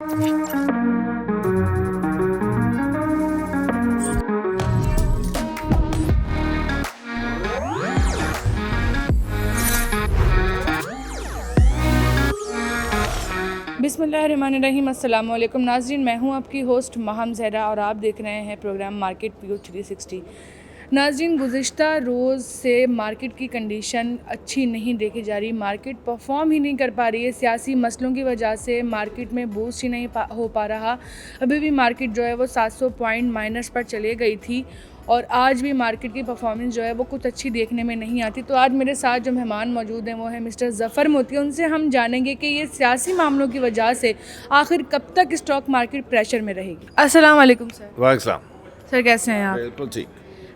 बिस्मिल्लाहिर्रहमानिर्रहीम। अस्सलाम वालेकुम नाज़रीन, मैं हूं आपकी होस्ट महम ज़हरा और आप देख रहे हैं प्रोग्राम मार्केट व्यू 360। नाज़रीन, गुज़िश्ता रोज़ से मार्केट की कंडीशन अच्छी नहीं देखी जा रही। मार्केट परफॉर्म ही नहीं कर पा रही है। सियासी मसलों की वजह से मार्केट में बूस्ट ही नहीं हो पा रहा। अभी भी मार्केट जो है वो 700 पॉइंट माइनस पर चले गई थी और आज भी मार्केट की परफॉर्मेंस जो है वो कुछ अच्छी देखने में नहीं आती। तो आज मेरे साथ जो मेहमान मौजूद हैं वो है मिस्टर ज़फ़र मोती। उनसे हम जानेंगे कि ये सियासी मामलों की वजह से आखिर कब तक स्टॉक मार्केट प्रेशर में रहेगी। अस्सलाम वालेकुम सर। वालेकुम। सर कैसे हैं आप? बिल्कुल ठीक।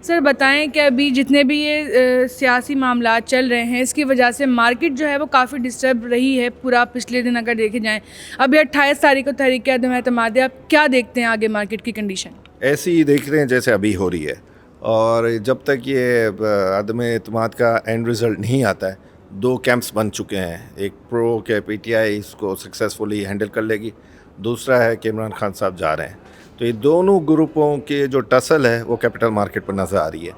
सर बताएं कि अभी जितने भी ये सियासी मामला चल रहे हैं इसकी वजह से मार्केट जो है वो काफ़ी डिस्टर्ब रही है। पूरा पिछले दिन अगर देखे जाएं, अभी 28 तारीख को तहरीक अदम एतमाद है। आप क्या देखते हैं आगे मार्केट की कंडीशन? ऐसे ही देख रहे हैं जैसे अभी हो रही है, और जब तक ये अदम एतमाद का एंड रिज़ल्ट नहीं आता है, दो कैंप्स बन चुके हैं। एक प्रो के पीटीआई इसको सक्सेसफुली हैंडल कर लेगी, दूसरा है कि इमरान खान साहब जा रहे हैं। तो ये दोनों ग्रुपों के जो टसल है वो कैपिटल मार्केट पर नज़र आ रही है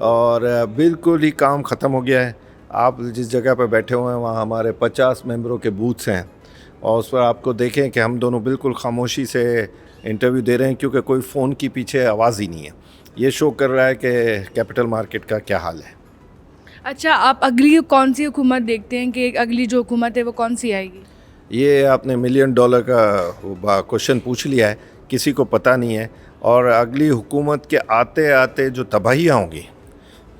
और बिल्कुल ही काम ख़त्म हो गया है। आप जिस जगह पर बैठे हुए हैं वहाँ हमारे 50 मेंबरों के बूथ्स हैं और उस पर आपको देखें कि हम दोनों बिल्कुल खामोशी से इंटरव्यू दे रहे हैं, क्योंकि कोई फ़ोन की पीछे आवाज़ ही नहीं है। ये शो कर रहा है कि कैपिटल मार्केट का क्या हाल है। अच्छा, आप अगली कौन सी हुकूमत देखते हैं कि अगली जो हुकूमत है वो कौन सी आएगी? ये आपने $1 मिलियन का क्वेश्चन पूछ लिया है, किसी को पता नहीं है। और अगली हुकूमत के आते आते जो तबाहियाँ होंगी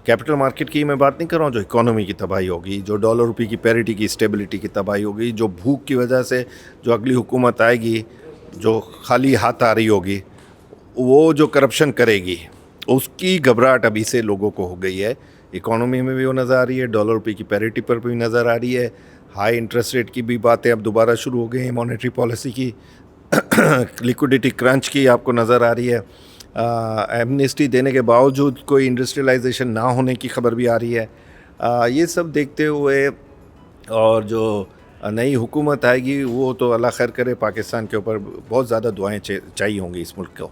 कैपिटल मार्केट की, मैं बात नहीं कर रहा हूँ, जो इकोनॉमी की तबाही होगी, जो डॉलर रुपये की पैरिटी की स्टेबिलिटी की तबाही होगी, जो भूख की वजह से जो अगली हुकूमत आएगी जो खाली हाथ आ रही होगी, वो जो करप्शन करेगी, उसकी घबराहट अभी से लोगों को हो गई है। इकोनॉमी में भी वो नज़र आ रही है, डॉलर रुपये की पैरिटी पर भी नज़र आ रही है। हाई इंटरेस्ट रेट की भी बातें अब दोबारा शुरू हो गई हैं, मॉनेटरी पॉलिसी की लिक्विडिटी क्रंच की आपको नज़र आ रही है। एमनेस्टी देने के बावजूद कोई इंडस्ट्रियलाइजेशन ना होने की खबर भी आ रही है। ये सब देखते हुए और जो नई हुकूमत आएगी वो तो अल्लाह खैर करे, पाकिस्तान के ऊपर बहुत ज़्यादा दुआएं चाहिए होंगी इस मुल्क को।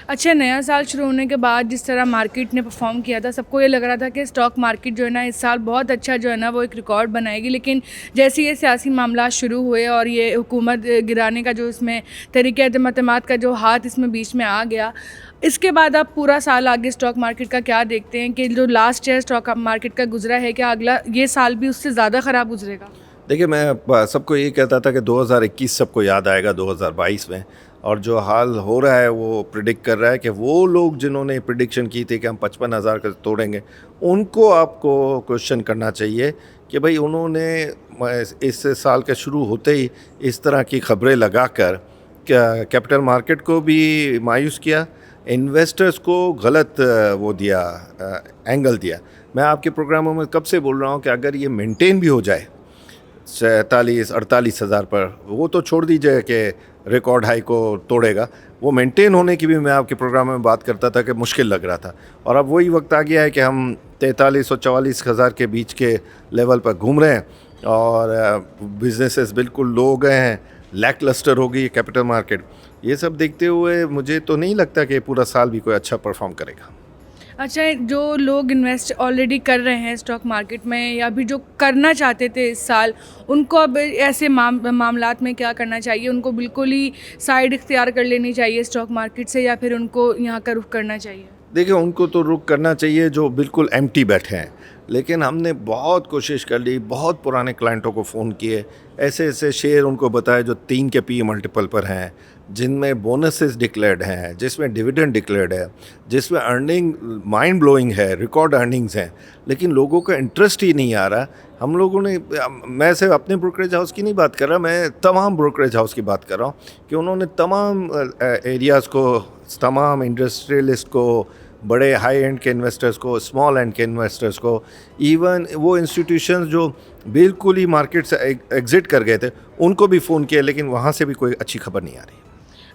अच्छा, नया साल शुरू होने के बाद जिस तरह मार्केट ने परफॉर्म किया था, सबको ये लग रहा था कि स्टॉक मार्केट जो है ना इस साल बहुत अच्छा जो है ना वो एक रिकॉर्ड बनाएगी। लेकिन जैसे ये सियासी मामला शुरू हुए और ये हुकूमत गिराने का जो इसमें तरीक़े एतमाद का जो हाथ इसमें बीच में आ गया, इसके बाद आप पूरा साल आगे स्टॉक मार्केट का क्या देखते हैं कि जो लास्ट ईयर स्टॉक मार्केट का गुजरा है, क्या अगला ये साल भी उससे ज़्यादा ख़राब गुजरेगा? देखिए, मैं सबको ये कहता था कि 2021 सबको याद आएगा 2022 में, और जो हाल हो रहा है वो प्रिडिक्ट कर रहा है कि वो लोग जिन्होंने प्रिडिक्शन की थी कि हम 55,000 का तोड़ेंगे, उनको आपको क्वेश्चन करना चाहिए कि भाई उन्होंने इस साल के शुरू होते ही इस तरह की खबरें लगाकर क्या कैपिटल मार्केट को भी मायूस किया, इन्वेस्टर्स को गलत वो दिया, एंगल दिया। मैं आपके प्रोग्रामों में कब से बोल रहा हूँ कि अगर ये मेंटेन भी हो जाए 47-48 हज़ार पर, वो तो छोड़ दीजिए कि रिकॉर्ड हाई को तोड़ेगा, वो मेंटेन होने की भी मैं आपके प्रोग्राम में बात करता था कि मुश्किल लग रहा था। और अब वही वक्त आ गया है कि हम 43 और 44 हज़ार के बीच के लेवल पर घूम रहे हैं और बिजनेसेस बिल्कुल लो गए हैं, लैक लस्टर हो गई कैपिटल मार्केट। ये सब देखते हुए मुझे तो नहीं लगता कि पूरा साल भी कोई अच्छा परफॉर्म करेगा। अच्छा, जो लोग इन्वेस्ट ऑलरेडी कर रहे हैं स्टॉक मार्केट में या भी जो करना चाहते थे इस साल, उनको अब ऐसे मामलात में क्या करना चाहिए? उनको बिल्कुल ही साइड इख्तियार कर लेनी चाहिए स्टॉक मार्केट से, या फिर उनको यहाँ का रुख करना चाहिए? देखिए, उनको तो रुक करना चाहिए जो बिल्कुल एम्प्टी बैठे हैं। लेकिन हमने बहुत कोशिश कर ली, बहुत पुराने क्लाइंटों को फ़ोन किए, ऐसे ऐसे शेयर उनको बताए जो 3 के पी मल्टीपल पर हैं, जिनमें बोनसेस डिक्लेयर्ड हैं, जिसमें डिविडेंड डिक्लेयर्ड है, जिसमें अर्निंग माइंड ब्लोइंग है, रिकॉर्ड अर्निंग्स हैं, लेकिन लोगों का इंटरेस्ट ही नहीं आ रहा। हम लोगों ने, मैं सिर्फ अपने ब्रोकरेज हाउस की नहीं बात कर रहा, मैं तमाम ब्रोकरेज हाउस की बात कर रहा हूँ कि उन्होंने तमाम एरियाज़ को, तमाम इंडस्ट्रियलिस्ट को, बड़े हाई एंड के इन्वेस्टर्स को, स्मॉल एंड के इन्वेस्टर्स को, इवन वो इंस्टीट्यूशंस जो बिल्कुल ही मार्केट से एग्ज़िट कर गए थे, उनको भी फ़ोन किया, लेकिन वहाँ से भी कोई अच्छी खबर नहीं आ रही।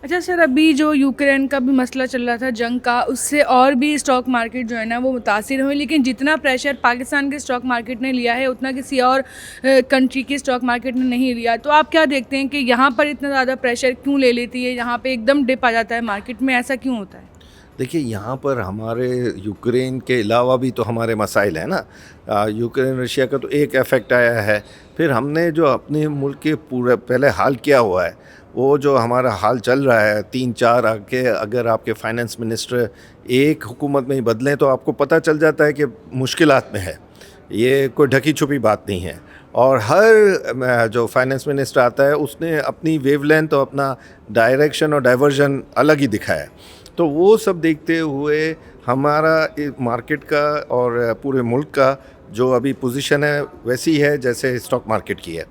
अच्छा सर, अभी जो यूक्रेन का भी मसला चल रहा था जंग का, उससे और भी स्टॉक मार्केट जो है ना वो मुतासिर हुए, लेकिन जितना प्रेशर पाकिस्तान के स्टॉक मार्केट ने लिया है उतना किसी और कंट्री के स्टॉक मार्केट ने नहीं लिया। तो आप क्या देखते हैं कि यहाँ पर इतना ज़्यादा प्रेशर क्यों ले लेती है, यहाँ पे एकदम डिप आ जाता है मार्केट में, ऐसा क्यों होता है? देखिए, यहाँ पर हमारे यूक्रेन के अलावा भी तो हमारे मसाइल हैं ना। यूक्रेन रशिया का तो एक इफ़ेक्ट आया है, फिर हमने जो अपने मुल्क के पूरे पहले हाल किया हुआ है, वो जो हमारा हाल चल रहा है 3-4 आगे, अगर आपके फाइनेंस मिनिस्टर एक हुकूमत में ही बदलें तो आपको पता चल जाता है कि मुश्किलात में है। ये कोई ढकी छुपी बात नहीं है। और हर जो फाइनेंस मिनिस्टर आता है उसने अपनी वेवलेंथ और अपना डायरेक्शन और डाइवर्जन अलग ही दिखाया है। तो वो सब देखते हुए हमारा मार्केट का और पूरे मुल्क का जो अभी पोजीशन है वैसी है जैसे स्टॉक मार्केट की है।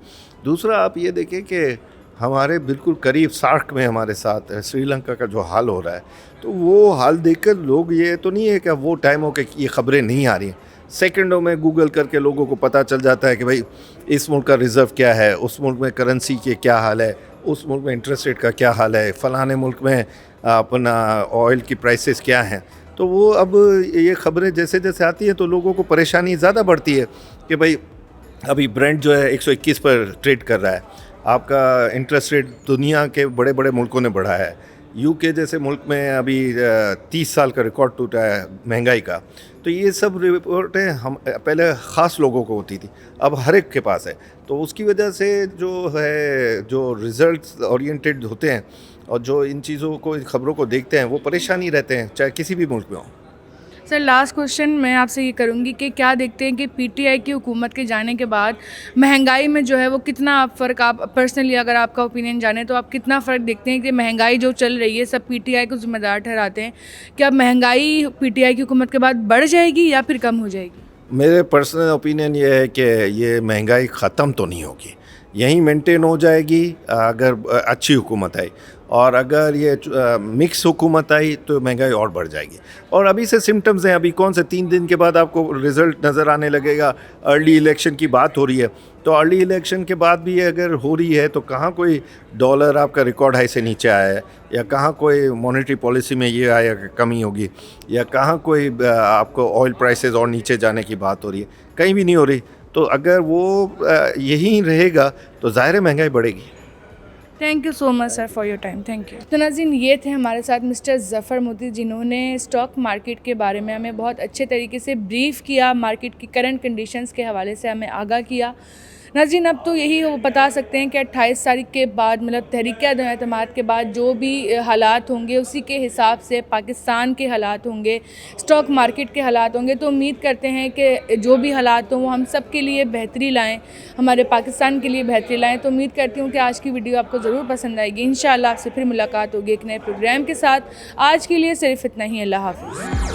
दूसरा, आप ये देखें कि हमारे बिल्कुल करीब सार्क में हमारे साथ श्रीलंका का जो हाल हो रहा है, तो वो हाल देखकर लोग, ये तो नहीं है कि वो टाइम हो कि ये ख़बरें नहीं आ रही हैं, सेकंडों में गूगल करके लोगों को पता चल जाता है कि भाई इस मुल्क का रिज़र्व क्या है, उस मुल्क में करेंसी के क्या हाल है, उस मुल्क में इंटरेस्ट रेट का क्या हाल है, फ़लाने मुल्क में अपना ऑयल की प्राइसेस क्या हैं। तो वो अब ये ख़बरें जैसे जैसे आती हैं तो लोगों को परेशानी ज़्यादा बढ़ती है कि भाई अभी ब्रेंट जो है 121 पर ट्रेड कर रहा है, आपका इंटरेस्ट रेट दुनिया के बड़े बड़े मुल्कों ने बढ़ा है। यूके जैसे मुल्क में अभी 30 साल का रिकॉर्ड टूटा है महंगाई का। तो ये सब रिपोर्टें हम पहले ख़ास लोगों को होती थी, अब हर एक के पास है। तो उसकी वजह से जो है, जो रिज़ल्ट्स ओरिएंटेड होते हैं और जो इन चीज़ों को, इन ख़बरों को देखते हैं, वो परेशानी रहते हैं, चाहे किसी भी मुल्क में हो। सर, लास्ट क्वेश्चन मैं आपसे ये करूँगी कि क्या देखते हैं कि पीटीआई की हुकूमत के जाने के बाद महंगाई में जो है वो कितना फ़र्क, आप पर्सनली अगर आपका ओपिनियन जाने तो आप कितना फ़र्क देखते हैं कि महंगाई जो चल रही है सब पीटीआई को ज़िम्मेदार ठहराते हैं, क्या महंगाई पीटीआई की हुकूमत के बाद बढ़ जाएगी या फिर कम हो जाएगी? मेरे पर्सनल ओपिनियन ये है कि ये महंगाई ख़त्म तो नहीं होगी, यहीं मेंटेन हो जाएगी अगर अच्छी हुकूमत आई, और अगर ये मिक्स हुकूमत आई तो महंगाई और बढ़ जाएगी। और अभी से सिम्टम्स हैं, अभी कौन से 3 दिन के बाद आपको रिज़ल्ट नज़र आने लगेगा। अर्ली इलेक्शन की बात हो रही है, तो अर्ली इलेक्शन के बाद भी अगर हो रही है तो कहाँ कोई डॉलर आपका रिकॉर्ड हाई से नीचे आया है, या कहाँ कोई मॉनेटरी पॉलिसी में ये आया कि कमी होगी, या कहाँ कोई आपको ऑयल प्राइसेस और नीचे जाने की बात हो रही है, कहीं भी नहीं हो रही। तो अगर वो यही रहेगा तो ज़ाहिर है महंगाई बढ़ेगी। Thank you so much sir for your time, thank you. तो नाज़रीन, ये थे हमारे साथ मिस्टर ज़फ़र मोती, जिन्होंने स्टॉक मार्केट के बारे में हमें बहुत अच्छे तरीके से ब्रीफ़ किया, मार्केट की करंट कंडीशंस के हवाले से हमें आगाह किया। नाज़रीन, अब तो यही वो बता सकते हैं कि 28 तारीख के बाद, मतलब तहरीक-ए-एतमाद के बाद जो भी हालात होंगे उसी के हिसाब से पाकिस्तान के हालात होंगे, स्टॉक मार्केट के हालात होंगे। तो उम्मीद करते हैं कि जो भी हालात हों वो हम सब के लिए बेहतरी लाएँ, हमारे पाकिस्तान के लिए बेहतरी लाएँ। तो उम्मीद करती हूँ कि आज की वीडियो आपको ज़रूर पसंद आएगी। इंशाअल्लाह आपसे फिर मुलाकात होगी एक नए प्रोग्राम के साथ। आज के लिए सिर्फ इतना ही। अल्लाह हाफ़िज़।